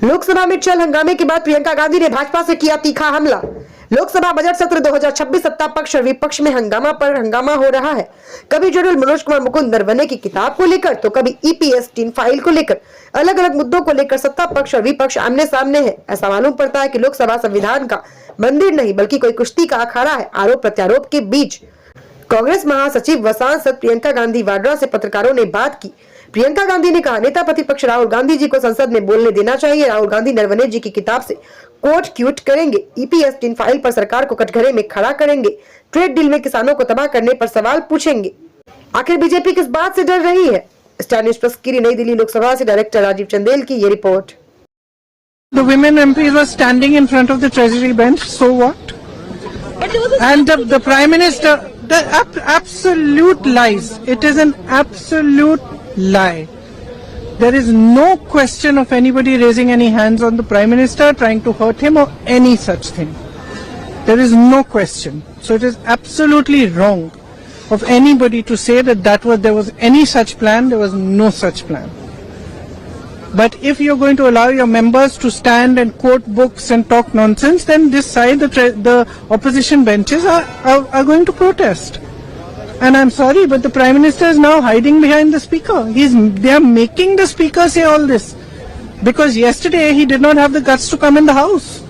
लोकसभा में चल हंगामे के बाद प्रियंका गांधी ने भाजपा से किया तीखा हमला। लोकसभा बजट सत्र 2026 सत्ता पक्ष और विपक्ष में हंगामा पर हंगामा हो रहा है। कभी जनरल मनोज कुमार मुकुंद नरवणे की किताब को लेकर तो कभी ईपीएस 3 फाइल को लेकर अलग अलग मुद्दों को लेकर सत्ता पक्ष और विपक्ष आमने सामने है। ऐसा मालूम पड़ता है कि लोकसभा संविधान का मंदिर नहीं बल्कि कोई कुश्ती का अखाड़ा है। आरोप प्रत्यारोप के बीच कांग्रेस महासचिव व सांसद प्रियंका गांधी वाड्रा से पत्रकारों ने बात की। प्रियंका गांधी ने कहा, नेता प्रतिपक्ष राहुल गांधी जी को संसद में बोलने देना चाहिए। राहुल गांधी नरवणे जी की किताब से कोट क्यूट करेंगे, ईपीएस 3 फाइल पर सरकार को कटघरे में खड़ा करेंगे, ट्रेड डील में किसानों को तबाह करने पर सवाल पूछेंगे। आखिर बीजेपी किस बात से डर रही है? स्टार न्यूज़ प्लस की नई दिल्ली लोकसभा से डायरेक्टर राजीव चंदेल की ये report. The women MPs were standing in front of the Treasury bench, so what? And the Prime Minister, the absolute lies. It is an absolute lie. There is no question of anybody raising any hands on the Prime Minister, trying to hurt him or any such thing. There is no question. So it is absolutely wrong of anybody to say that there was any such plan. There was no such plan. But if you're going to allow your members to stand and quote books and talk nonsense, then this side, the opposition benches are going to protest. And I'm sorry, but the Prime Minister is now hiding behind the Speaker. They are making the Speaker say all this. Because yesterday he did not have the guts to come in the House.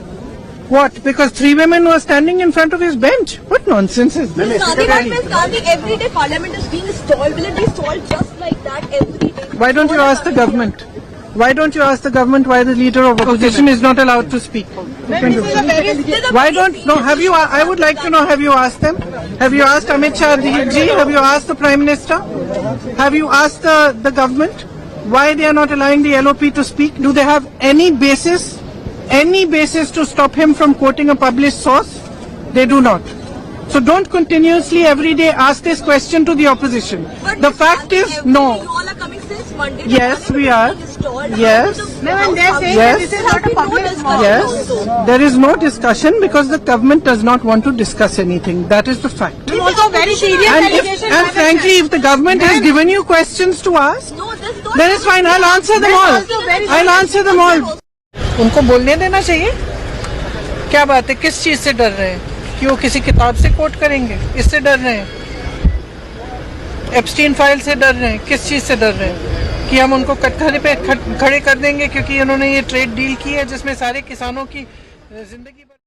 What? Because 3 women were standing in front of his bench? What nonsense is this? Every day Parliament is being stalled. Will it be stalled just like that every day? Why don't you ask the government? Why don't you ask the government why the leader of opposition is not allowed to speak? Why don't? No, have you? I would like to know. Have you asked them? Have you asked Amit Shah ji? Have you asked the Prime Minister? Have you asked the government why they are not allowing the LOP to speak? Do they have any basis to stop him from quoting a published source? They do not. So don't continuously every day ask this question to the opposition. But the fact is, no. You all are coming since Monday. Yes, we are. Yes. Yes. Yes. There is no discussion because the government does not want to discuss anything. That is the fact. Also very serious and frankly, if the government has given you questions to ask, then it's fine. I'll answer them all. I'll answer them all. उनको बोलने देना चाहिए। क्या बात है? किस चीज से डर रहे हैं? कि वो किसी किताब से कोट करेंगे? इससे डर रहे हैं? एप्स्टीन फाइल से डर रहे हैं? किस चीज से डर रहे हैं? कि हम उनको कटघरे पे खड़े कर देंगे क्योंकि उन्होंने ये ट्रेड डील की है जिसमें सारे किसानों की जिंदगी